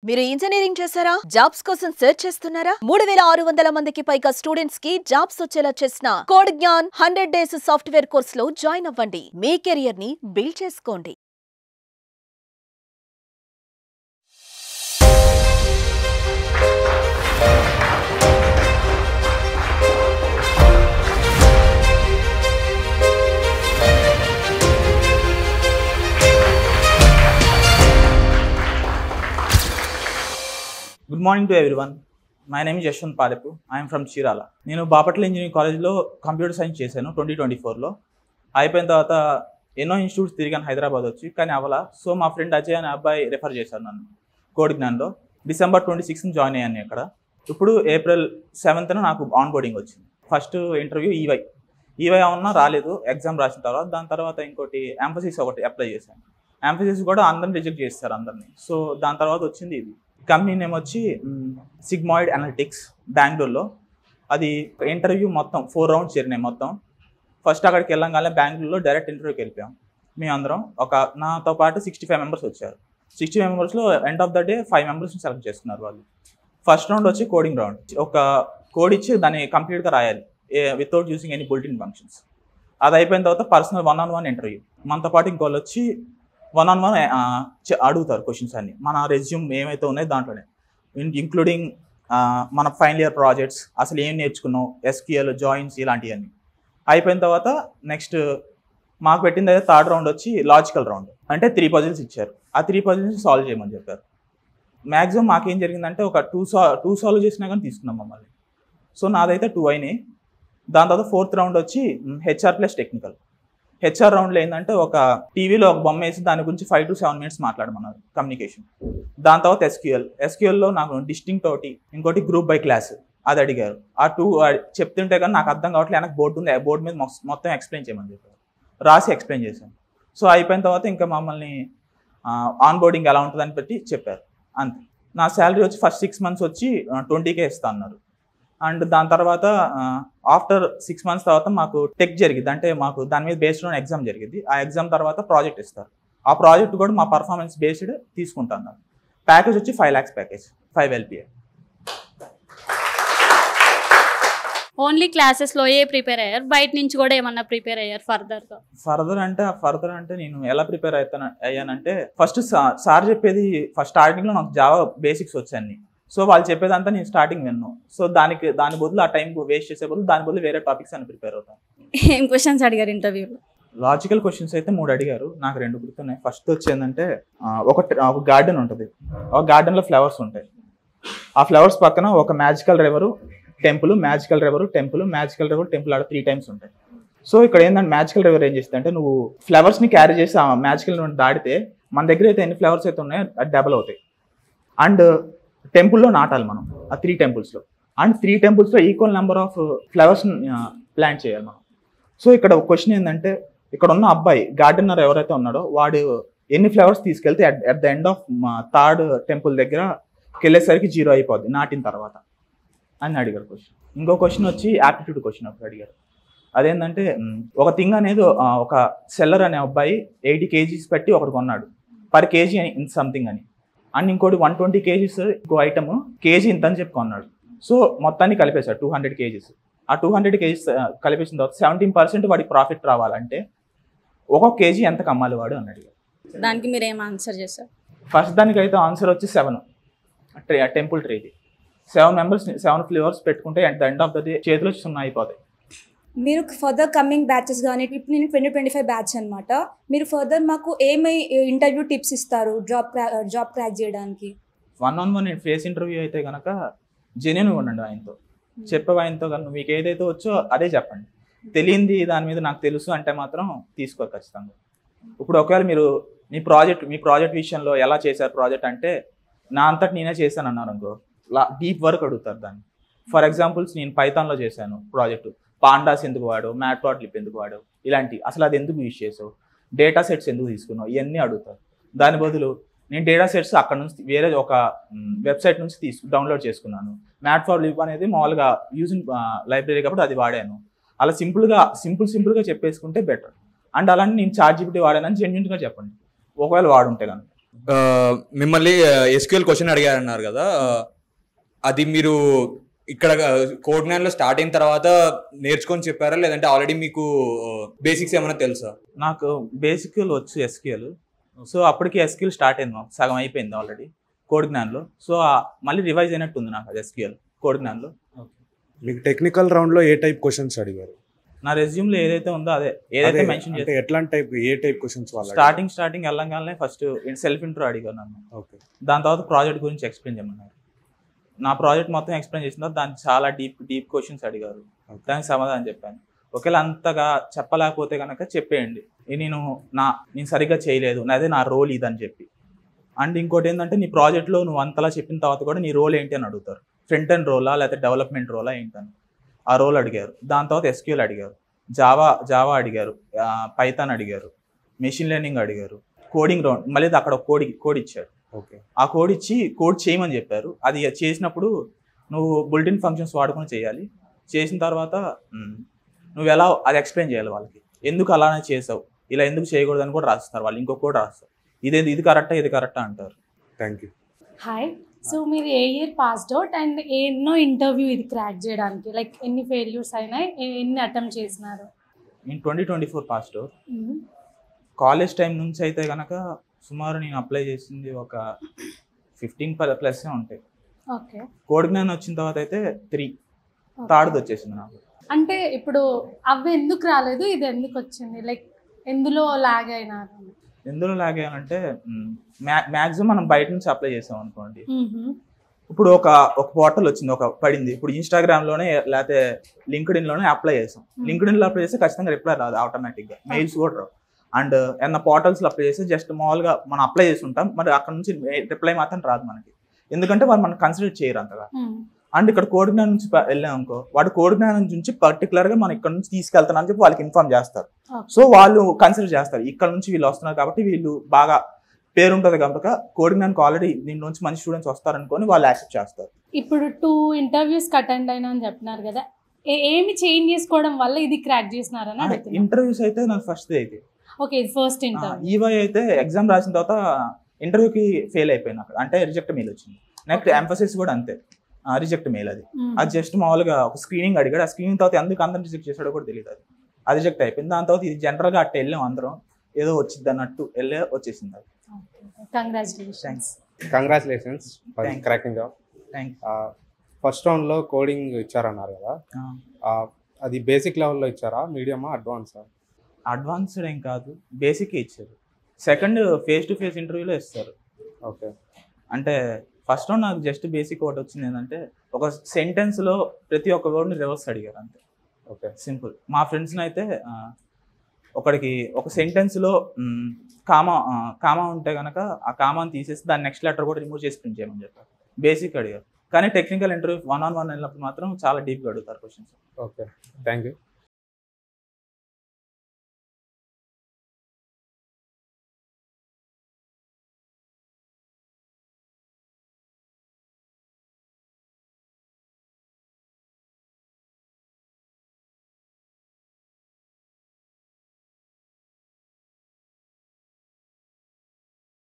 మీరు ఇంజనీరింగ్ చేశారా? జాబ్స్ కోసం సెర్చ్ చేస్తున్నారా? 3600 మందికి పైగా స్టూడెంట్స్ కి జాబ్స్ వచ్చేలా చేసిన కోడ్ జ్ఞాన్ 100 డేస్ సాఫ్ట్వేర్ కోర్సులో జాయిన్ అవ్వండి. మీ కెరియర్ ని బిల్డ్ చేసుకోండి. Good morning to everyone. My name is Yashwant Palepu. I am from Chirala. నేను బాపట్ల ఇంజనీరింగ్ కాలేజ్లో కంప్యూటర్ సైన్స్ చేశాను 2024లో. అయిపోయిన తర్వాత ఎన్నో ఇన్స్టిట్యూట్స్ తిరిగాను హైదరాబాద్ వచ్చి, కానీ అవ్వాల. సో మా ఫ్రెండ్ అజయ్ అనే అబ్బాయి రెఫర్ చేశారు నన్ను కోడ్ జ్ఞాన్లో. December 26th జాయిన్ అయ్యాను ఇక్కడ. ఇప్పుడు April 7th నాకు ఆన్ బోర్డింగ్ వచ్చింది. ఫస్ట్ ఇంటర్వ్యూ ఈవై అవునా రాలేదు, ఎగ్జామ్ రాసిన తర్వాత. దాని తర్వాత ఇంకోటి ఎంఫసిస్ ఒకటి అప్లై చేశాను. ఎంఫసిస్ కూడా అందరిని రిజెక్ట్ చేస్తారు అందరినీ. సో దాని తర్వాత వచ్చింది ఇది. కంపెనీ నేమ్ వచ్చి సిగ్మాయిడ్ అనలిటిక్స్ బెంగళూరులో. అది ఇంటర్వ్యూ మొత్తం 4 rounds జరిగినాయి మొత్తం. ఫస్ట్ అక్కడికి వెళ్ళంగానే బెంగళూరులో డైరెక్ట్ ఇంటర్వ్యూకి వెళ్ళిపోయాం. మేమందరం నాతో పాటు 65 members వచ్చారు. 65 membersలో end of the day 5 members select చేసుకున్నారు వాళ్ళు. ఫస్ట్ రౌండ్ వచ్చి కోడింగ్ రౌండ్. ఒక కోడ్ ఇచ్చి దాన్ని కంప్లీట్గా రాయాలి without using any builtin functions. అది అయిపోయిన తర్వాత పర్సనల్ 1-on-1 ఇంటర్వ్యూ. మనతో పాటు ఇంకోళ్ళు వచ్చి 1-on-1 అడుగుతారు క్వశ్చన్స్ అన్ని. మన రెజ్యూమ్ ఏమైతే ఉన్నాయో దాంట్లోనే, ఇంక్లూడింగ్ మన ఫైనల్ ఇయర్ ప్రాజెక్ట్స్, అసలు ఏం నేర్చుకున్నాం, ఎస్క్యూఎల్, జాయిన్స్, ఇలాంటివన్నీ. అయిపోయిన తర్వాత నెక్స్ట్ మాకు పెట్టింది అయితే థర్డ్ రౌండ్ వచ్చి లాజికల్ రౌండ్. అంటే 3 puzzles ఇచ్చారు. ఆ 3 puzzles సాల్వ్ చేయమని చెప్పారు. మ్యాక్సిమం మాకేం జరిగిందంటే ఒక 2 సాల్వ్ చేసినా కానీ తీసుకున్నాం మమ్మల్ని. సో నాదైతే 2 అయినాయి. దాని తర్వాత 4th రౌండ్ వచ్చి HR ప్లస్ టెక్నికల్. HR రౌండ్లో ఏంటంటే ఒక టీవీలో ఒక బొమ్మ వేసి దాని గురించి 5 to 7 minutes మాట్లాడమన్నారు కమ్యూనికేషన్. దాని తర్వాత ఎస్క్యూఎల్లో నాకు డిస్టింక్ట్ ఒకటి, ఇంకోటి గ్రూప్ బై క్లాస్ అది అడిగారు. ఆ 2 చెప్తుంటే కానీ నాకు అర్థం కావట్లేదు. వెనక బోర్డు ఉంది, బోర్డు మీద మొత్తం ఎక్స్ప్లెయిన్ చేయమని చెప్పారు. రాసి ఎక్స్ప్లెయిన్ చేశాను. సో అయిపోయిన తర్వాత ఇంకా మమ్మల్ని ఆన్ బోర్డింగ్ ఎలా ఉంటుందని బట్టి చెప్పారు, అంతే. నా శాలరీ వచ్చి ఫస్ట్ 6 months వచ్చి 20K ఇస్తా అన్నారు. అండ్ దాని తర్వాత ఆఫ్టర్ 6 months తర్వాత మాకు టెక్ జరిగింది. అంటే మాకు దాని మీద బేస్డ్ ఆన్ ఎగ్జామ్ జరిగింది. ఆ ఎగ్జామ్ తర్వాత ప్రాజెక్ట్ ఇస్తారు. ఆ ప్రాజెక్ట్ కూడా మా పర్ఫార్మెన్స్ బేస్డ్ తీసుకుంటున్నారు. ప్యాకేజ్ వచ్చి 5 lakhs ప్యాకేజ్, 5 LPA. ఓన్లీ క్లాసెస్లో ప్రిపేర్ అయ్యారు, బయట నుంచి కూడా ఏమన్నా ప్రిపేర్ అయ్యారు ఫర్దర్ అంటే నేను ఎలా ప్రిపేర్ అయ్యానంటే ఫస్ట్ సార్ చెప్పేది ఫస్ట్ స్టార్టింగ్లో నాకు జావా బేసిక్స్ వచ్చాయి. సో వాళ్ళు చెప్పేదంతా నేను స్టార్టింగ్ విన్నాను. సో దాని బదులు ఆ టైం వేస్ట్ చేసే బదులు దాని బదులు వేరే టాపిక్స్ అని ప్రిపేర్ అవుతాను. ఏం క్వశ్చన్స్ అడిగారు ఇంటర్వ్యూలో? లాజికల్ క్వశ్చన్స్ అయితే 3 అడిగారు. నాకు 2 గుర్తున్నాయి. ఫస్ట్ వచ్చి ఏంటంటే ఒక గార్డెన్ ఉంటుంది. ఒక గార్డెన్లో ఫ్లవర్స్ ఉంటాయి. ఆ ఫ్లవర్స్ పక్కన ఒక magical river, temple, magical river, temple, magical river, temple ఆడ 3 times ఉంటాయి. సో ఇక్కడ ఏంటంటే మ్యాజికల్ రివర్ ఏం చేస్తుంది అంటే, నువ్వు ఫ్లవర్స్ని క్యారీ చేసి ఆ మ్యాజికల్ దాడితే మన దగ్గర అయితే ఎన్ని ఫ్లవర్స్ అయితే ఉన్నాయో అది డబల్ అవుతాయి. అండ్ టెంపుల్లో నాటాలి మనం ఆ 3 temples. And 3 temples equal number of flowers plant చేయాలి మనం. సో ఇక్కడ ఒక క్వశ్చన్ ఏంటంటే, ఇక్కడ ఉన్న అబ్బాయి గార్డెనర్ ఎవరైతే ఉన్నాడో వాడు ఎన్ని ఫ్లవర్స్ తీసుకెళ్తే at the end of 3rd temple దగ్గరకి వెళ్ళేసరికి 0 అయిపోద్ది నాటిన తర్వాత అని అడిగారు క్వశ్చన్. ఇంకో క్వశ్చన్ వచ్చి యాప్టిట్యూడ్ క్వశ్చన్ ఒకటి అడిగారు. అదేంటంటే ఒక థింగ్ అనేది ఒక సెల్లర్ అనే అబ్బాయి 80 kgs పెట్టి ఒకటి కొన్నాడు, per kg ఇన్ సంథింగ్ అని. అండ్ ఇంకోటి 120 kgs ఇంకో ఐటమ్ కేజీ ఇంత అని చెప్పి కొన్నాడు. సో మొత్తాన్ని కలిపేశాడు 200 kgs. ఆ 200 kgs కలిపేసిన తర్వాత 17% వాడికి ప్రాఫిట్ రావాలంటే ఒక్కొక్క కేజీ ఎంత కమ్మాలి వాడు అని అడిగారు. దానికి మీరు ఏం ఆన్సర్ చేశారు? ఫస్ట్ దానికి అయితే ఆన్సర్ వచ్చి 7 టెంపుల్ ట్రీది. 7 members 7 ఫ్లేవర్స్ పెట్టుకుంటే at the end of the day చేతిలో 0 అయిపోతాయి. మీరు ఫర్దర్ కమింగ్ బ్యాచెస్ కానీ, ఇప్పుడు నేను 2025 బ్యాచ్ అనమాట. మీరు ఫర్దర్ మాకు ఏమై ఇంటర్వ్యూ టిప్స్ ఇస్తారు జాబ్ క్రాక్ చేయడానికి? 1-on-1 ఫేస్ ఇంటర్వ్యూ అయితే కనుక జెన్యూన్గా ఉండండి. ఆయనతో చెప్పేవా, ఆయనతో కనుక మీకు ఏదైతే వచ్చో అదే చెప్పండి. తెలియంది దాని మీద నాకు తెలుసు అంటే మాత్రం తీసుకోరు ఖచ్చితంగా. ఇప్పుడు ఒకవేళ మీరు మీ ప్రాజెక్ట్ విషయంలో ఎలా చేశారు ప్రాజెక్ట్ అంటే, నా అంతటి నేనే చేశాను అన్నారు అనుకో, డీప్ వర్క్ అడుగుతారు దాన్ని. ఫర్ ఎగ్జాంపుల్స్ నేను పైథాన్లో చేశాను ప్రాజెక్టు, పాండాస్ ఎందుకు వాడు, మ్యాట్ప్లాట్లిప్ ఎందుకు వాడు, ఇలాంటి అసలు అది ఎందుకు యూజ్ చేసావు, డేటా సెట్స్ ఎందుకు తీసుకున్నావు, ఇవన్నీ అడుగుతారు. దాని బదులు నేను డేటా సెట్స్ అక్కడ నుంచి వేరే ఒక వెబ్సైట్ నుంచి డౌన్లోడ్ చేసుకున్నాను, మ్యాట్ప్లాట్లిప్ అనేది మామూలుగా యూజింగ్ లైబ్రరీ కాబట్టి అది వాడాను, అలా సింపుల్గా చెప్పేసుకుంటే బెటర్. అండ్ అలాంటి నేను చాట్‌జీపీటీ వాడానని జెన్యూన్గా చెప్పండి ఒకవేళ వాడుంటే కనుక. మిమ్మల్ని ఎస్క్యూఎల్ క్వశ్చన్ అడిగారన్నారు కదా, అది మీరు ఇక్కడ కోడ్నాన్లో స్టార్ట్ అయిన తర్వాత నేర్చుకొని చెప్పారా, లేదంటే ఆల్రెడీ మీకు బేసిక్స్ ఏమైనా తెలుసా? నాకు బేసిక్ వచ్చు ఎస్క్యూఎల్. సో అప్పటికి ఎస్క్యూఎల్ స్టార్ట్ అయింది, సగం అయిపోయింది ఆల్రెడీ కోడ్జ్ఞాన్లో. సో మళ్ళీ రివైజ్ అయినట్టు ఉంది నాకు అది ఎస్క్యూఎల్ కోడ్జ్ఞాన్లో. మీకు టెక్నికల్ రౌండ్లో ఏ టైప్ క్వశ్చన్స్ అడిగారు? నా రెజ్యూమ్లో ఏదైతే ఉందో ఏదైతే మెన్షన్ చేస్తే ఎట్లాంటి టైప్, ఏ టైప్ క్వశ్చన్స్? స్టార్టింగ్ వెళ్ళగానే ఫస్ట్ సెల్ఫ్ ఇంట్రో అడిగారు నన్ను. ఓకే. దాని తర్వాత ప్రాజెక్ట్ గురించి ఎక్స్ప్లెయిన్ చేయమన్నారు. నా ప్రాజెక్ట్ మొత్తం ఎక్స్ప్లెయిన్ చేసిన తర్వాత దానికి చాలా డీప్ క్వశ్చన్స్ అడిగారు. దానికి సమాధానం చెప్పాను. ఒకవేళ అంతగా చెప్పలేకపోతే కనుక చెప్పేయండి, నేను సరిగ్గా చేయలేదు, అదే నా రోల్ ఇదని చెప్పి. అండ్ ఇంకోటి ఏంటంటే, నీ ప్రాజెక్ట్లో నువ్వు అంతలా చెప్పిన తర్వాత కూడా నీ రోల్ ఏంటి అని అడుగుతారు. ఫ్రంట్ ఎండ్ రోలా లేకపోతే డెవలప్మెంట్ రోలా ఏంటని ఆ రోల్ అడిగారు. దాని తర్వాత ఎస్క్యూఎల్ అడిగారు, జావా అడిగారు, పైథాన్ అడిగారు, మెషిన్ లెర్నింగ్ అడిగారు, కోడింగ్ రౌండ్ మళ్ళీ అక్కడ కోడ్ ఇచ్చారు. ఓకే. ఆ కోడ్ ఇచ్చి కోడ్ చేయమని చెప్పారు. అది చేసినప్పుడు నువ్వు బుల్టిన్ ఫంక్షన్స్ వాడుకొని చేయాలి. చేసిన తర్వాత నువ్వు ఎలా అది ఎక్స్ప్లెయిన్ చేయాలి వాళ్ళకి, ఎందుకు అలానే చేసావు, ఇలా ఎందుకు చేయకూడదని కూడా రాస్తారు వాళ్ళు. ఇంకో కోడ్ రాస్తారు, ఇది కరెక్టా ఇది కరెక్టా అంటారు. Thank you. హాయ్. సో మీరు ఏ ఇయర్ పాస్డ్ అవుట్ అండ్ ఎన్నో ఇంటర్వ్యూ ఇది క్రాక్ చేయడానికి, లైక్ ఎన్ని ఫెయిల్యూర్స్ అయినాయి, ఎన్ని అటెంప్ట్ చేసినారు? నేను 2024 పాస్డ్ అవుట్. కాలేజ్ టైం నుంచి అయితే కనుక సుమారు నేను అప్లై చేసింది ఒక 15+ ఉంటాయి. ఓకే. కోడ్జ్ఞాన్ వచ్చిన తర్వాత అయితే 3 థర్డ్ వచ్చేసింది నాకు. అంటే ఇప్పుడు అవి ఎందుకు రాలేదు, ఇది ఎందుకు వచ్చింది, లైక్ ఎందులో లాగ్ అయినారు? ఎందులో లాగ్ అయ్యానంటే మ్యాక్సిమం మనం బయట నుంచి అప్లై చేసాం అనుకోండి. ఇప్పుడు ఒక పోర్టల్ వచ్చింది, పడింది. ఇప్పుడు ఇన్స్టాగ్రామ్లోనే లేకపోతే లింక్డ్ఇన్లోనే అప్లై చేసాం. లింక్డ్ఇన్లో అప్లై చేస్తే ఖచ్చితంగా రిప్లై రాదు ఆటోమేటిక్గా, మెయిల్స్ కూడా రావు. అండ్ ఏమన్నా పోర్టల్స్లో అప్లై చేస్తే జస్ట్ మామూలుగా మనం అప్లై చేసి ఉంటాం, మరి అక్కడ నుంచి రిప్లై మాత్రం రాదు మనకి, ఎందుకంటే వాళ్ళు మనం కన్సిడర్ చేయరు అంతగా. అండ్ ఇక్కడ కోడ్జ్ఞాన్ నుంచి వెళ్ళాం అనుకో, వాడు కోడ్జ్ఞాన్ నుంచి పర్టికులర్గా మనం ఇక్కడ నుంచి తీసుకెళ్తాను అని చెప్పి వాళ్ళకి ఇన్ఫార్మ్ చేస్తారు. సో వాళ్ళు కన్సిడర్ చేస్తారు, ఇక్కడ నుంచి వీళ్ళు వస్తున్నారు కాబట్టి వీళ్ళు బాగా పేరు ఉంటుంది కనుక కోడ్జ్ఞాన్కి ఆల్రెడీ దీని నుంచి మంచి స్టూడెంట్స్ వస్తారనుకొని వాళ్ళు యాక్సెప్ట్ చేస్తారు. ఇప్పుడు 2 ఇంటర్వ్యూస్ అటెండ్ అయినా అని చెప్తున్నారు కదా, ఏమి చేంజ్ చేసుకోవడం వల్ల ఇది క్రాక్ చేసినారని? ఇంటర్వ్యూస్ అయితే నాకు ఫస్ట్ అయితే ఓకే, ఇది ఫస్ట్ ఇంటర్వ్యూ. ఈవై అయితే ఎగ్జామ్ రాసిన తర్వాత ఇంటర్వ్యూకి ఫెయిల్ అయిపోయినా, అంటే రిజెక్ట్ మెయిల్ వచ్చింది. నెక్స్ట్ ఎంఫసిస్ కూడా అంతే, రిజెక్ట్ మెయిల్. అది జస్ట్ మామూలుగా ఒక స్క్రీనింగ్ అడిగాడు. ఆ స్క్రీనింగ్ తర్వాత ఎందుకు అందరం రిజెక్ట్ చేశాడో కూడా తెలియదు, అది రిజెక్ట్ అయిపోయింది. దాని తర్వాత ఇది జనరల్గా అట్ట వెళ్ళాం, అందరం ఏదో వచ్చింది అన్నట్టు వచ్చేసింది అది. Congratulations for cracking job. First రౌండ్లో కోడింగ్ ఇచ్చారన్నారు కదా, అది బేసిక్ లెవెల్లో ఇచ్చారా, మీడియమా, అడ్వాన్సా? అడ్వాన్స్డ్ ఏం కాదు, బేసిక్ ఇచ్చారు. సెకండ్ ఫేస్ టు ఫేస్ ఇంటర్వ్యూలో ఇస్తారు. ఓకే. అంటే ఫస్ట్ రౌండ్ నాకు జస్ట్ బేసిక్ ఒకటి వచ్చింది, ఏంటంటే ఒక సెంటెన్స్లో ప్రతి ఒక్క వర్డ్ని రివర్స్ అడిగారు అంతే. ఓకే. సింపుల్. మా ఫ్రెండ్స్ని అయితే ఒకడికి ఒక సెంటెన్స్లో కామా ఉంటే కనుక ఆ కామాని తీసేసి దాని నెక్స్ట్ లెటర్ కూడా రిమూవ్ చేసి ప్రింట్ చేయమని చెప్పారు. బేసిక్ అడిగారు. కానీ టెక్నికల్ ఇంటర్వ్యూ 1-on-1 వెళ్ళినప్పుడు మాత్రం చాలా డీప్గా అడుగుతారు క్వశ్చన్స్. Okay, thank you.